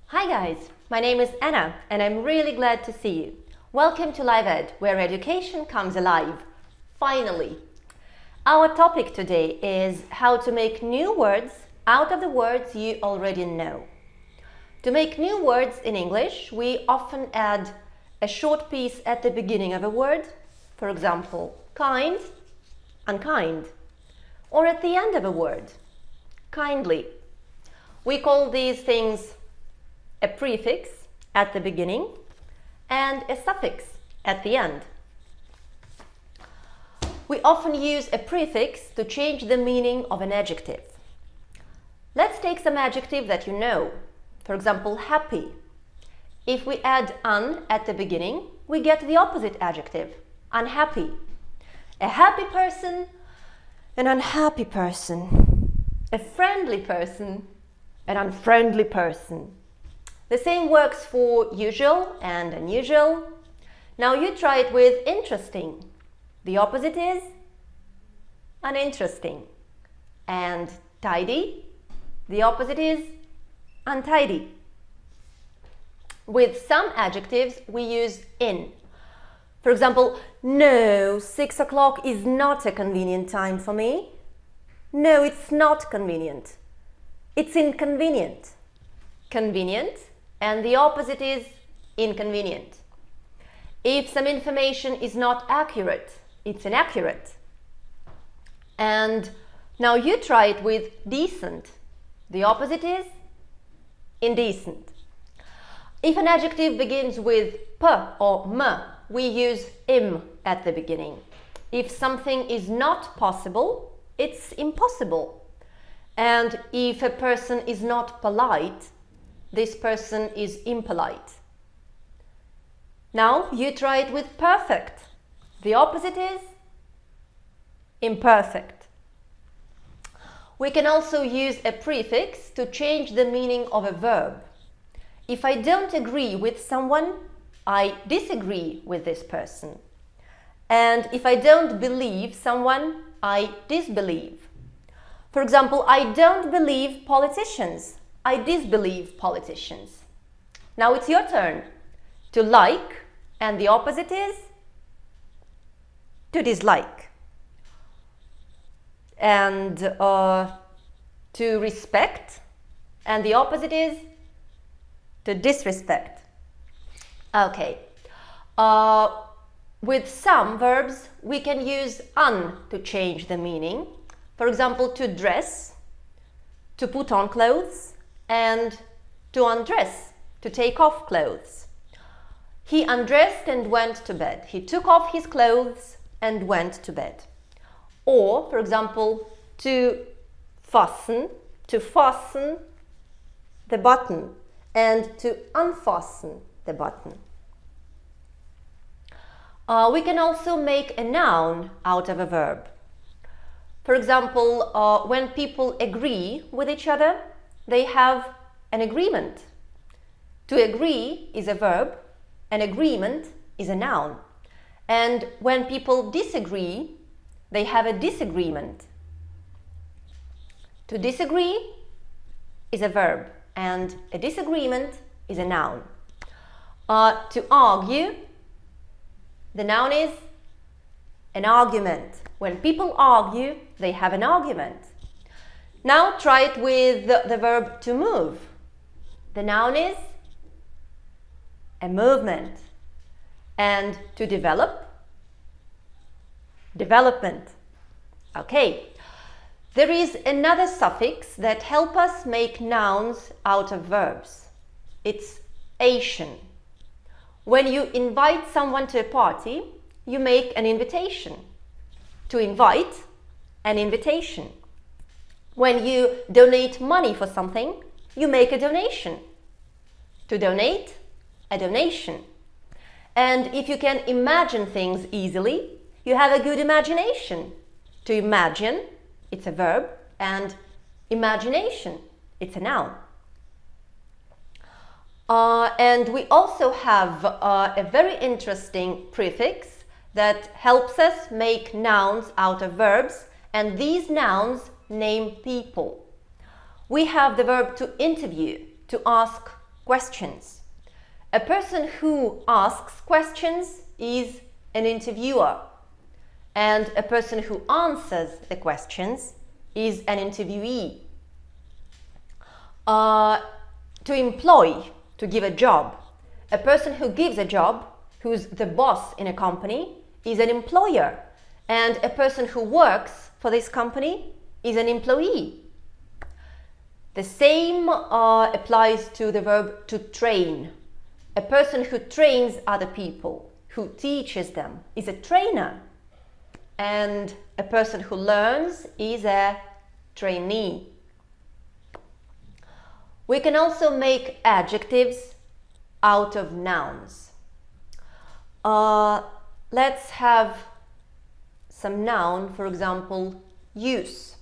Hi guys, my name is Anna and I'm really glad to see you. Welcome to Live Ed, where education comes alive. Finally! Our topic today is how to make new words out of the words you already know. To make new words in English, we often add a short piece at the beginning of a word, for example, kind, unkind, or at the end of a word, kindly. We call these things a prefix at the beginning and a suffix at the end. We often use a prefix to change the meaning of an adjective. Let's take some adjective that you know. For example, happy. If we add un at the beginning, we get the opposite adjective, unhappy. A happy person, an unhappy person. A friendly person, an unfriendly person. The same works for usual and unusual. Now you try it with interesting. The opposite is uninteresting. And tidy, the opposite is untidy. With some adjectives, we use in. For example, no, 6 o'clock is not a convenient time for me. No, it's not convenient. It's inconvenient. Convenient, and the opposite is inconvenient. If some information is not accurate, it's inaccurate. And now you try it with decent. The opposite is indecent. If an adjective begins with p or m, we use im at the beginning. If something is not possible, it's impossible. And if a person is not polite, this person is impolite. Now you try it with perfect. The opposite is imperfect. We can also use a prefix to change the meaning of a verb. If I don't agree with someone, I disagree with this person. And if I don't believe someone, I disbelieve. For example, I don't believe politicians. I disbelieve politicians. Now it's your turn to like, and the opposite is to dislike. And to respect, and the opposite is to disrespect. Okay. With some verbs, we can use un to change the meaning. For example, to dress, to put on clothes, and to undress, to take off clothes. He undressed and went to bed. He took off his clothes and went to bed. Or, for example, to fasten the button, and to unfasten the button. We can also make a noun out of a verb. For example, when people agree with each other, they have an agreement. To agree is a verb, an agreement is a noun. And when people disagree, they have a disagreement. To disagree is a verb, and a disagreement is a noun. To argue, the noun is an argument. When people argue, they have an argument. Now try it with the verb to move. The noun is a movement. And to develop, development. Okay. There is another suffix that helps us make nouns out of verbs. It's ation. When you invite someone to a party, you make an invitation. To invite, an invitation. When you donate money for something, you make a donation. To donate, a donation. And if you can imagine things easily, you have a good imagination. To imagine, it's a verb, and imagination, it's a noun. And we also have a very interesting prefix that helps us make nouns out of verbs, and these nouns name people. We have the verb to interview, to ask questions. A person who asks questions is an interviewer, and a person who answers the questions is an interviewee. To employ, to give a job. A person who gives a job, who's the boss in a company, is an employer, and a person who works for this company is an employee. The same applies to the verb to train. A person who trains other people, who teaches them, is a trainer, and a person who learns is a trainee. We can also make adjectives out of nouns. Let's have some noun, for example, use.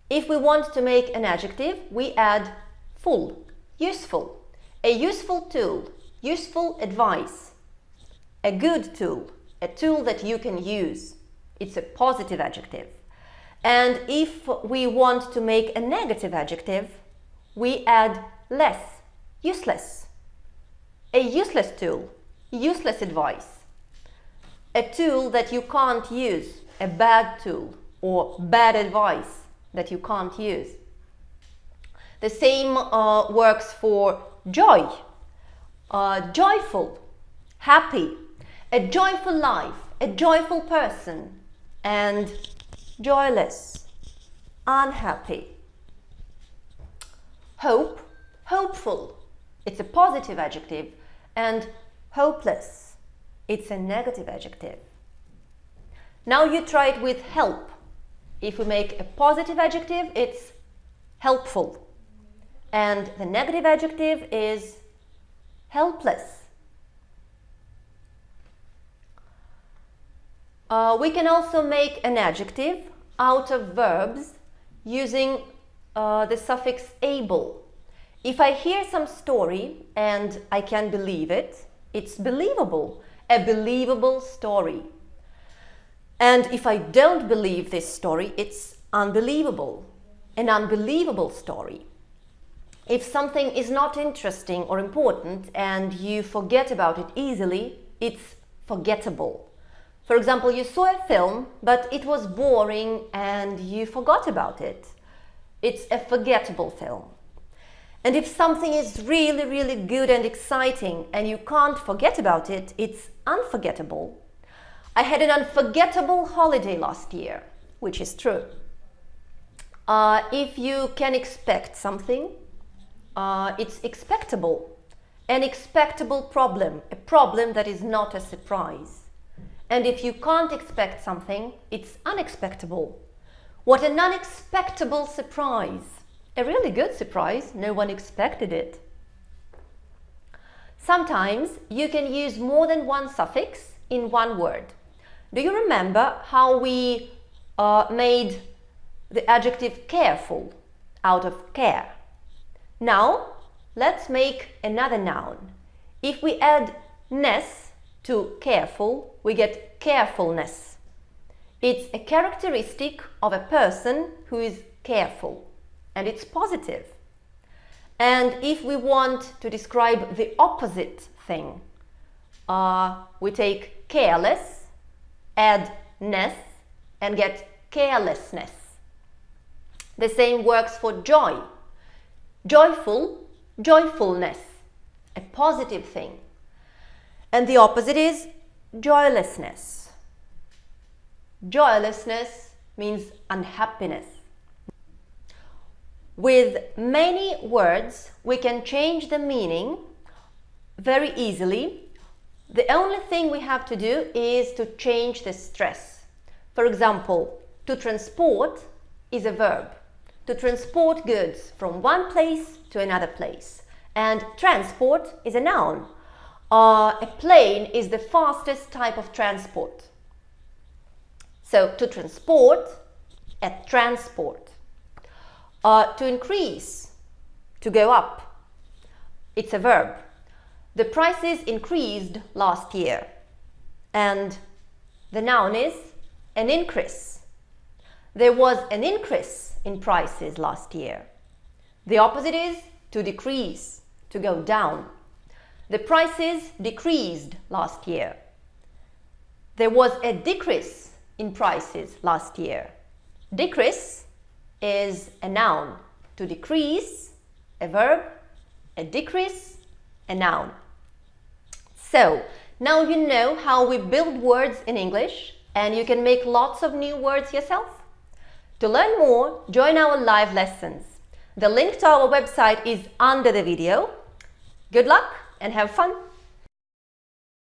If we want to make an adjective, we add full, useful, a useful tool, useful advice, a good tool, a tool that you can use. It's a positive adjective. And if we want to make a negative adjective, we add less, useless, a useless tool, useless advice, a tool that you can't use, a bad tool, or bad advice that you can't use. The same works for joy, joyful, happy, a joyful life, a joyful person, and joyless, unhappy. Hope, hopeful, it's a positive adjective, and hopeless, it's a negative adjective. Now you try it with help. If we make a positive adjective, it's helpful, and the negative adjective is helpless. We can also make an adjective out of verbs using the suffix able. If I hear some story and I can believe it, it's believable, a believable story. And if I don't believe this story, it's unbelievable, an unbelievable story. If something is not interesting or important and you forget about it easily, it's forgettable. For example, you saw a film, but it was boring and you forgot about it. It's a forgettable film. And if something is really, really good and exciting and you can't forget about it, it's unforgettable. I had an unforgettable holiday last year, which is true. If you can expect something, it's expectable. An expectable problem, a problem that is not a surprise. And if you can't expect something, it's unexpectable. What an unexpectable surprise! A really good surprise, no one expected it. Sometimes you can use more than one suffix in one word. Do you remember how we made the adjective careful out of care? Now, let's make another noun. If we add ness to careful, we get carefulness. It's a characteristic of a person who is careful, and it's positive. And if we want to describe the opposite thing, we take careless, add ness, and get carelessness. The same works for joy. Joyful, joyfulness, a positive thing. And the opposite is joylessness. Joylessness means unhappiness. With many words, we can change the meaning very easily. The only thing we have to do is to change the stress. For example, to transport is a verb. To transport goods from one place to another place. And transport is a noun. A plane is the fastest type of transport. So to transport, a transport. To increase, to go up. It's a verb. The prices increased last year. And the noun is an increase. There was an increase in prices last year. The opposite is to decrease, to go down. The prices decreased last year. There was a decrease in prices last year. Decrease is a noun. To decrease, a verb, a decrease, a noun. So, now you know how we build words in English and you can make lots of new words yourself. To learn more, join our live lessons. The link to our website is under the video. Good luck and have fun!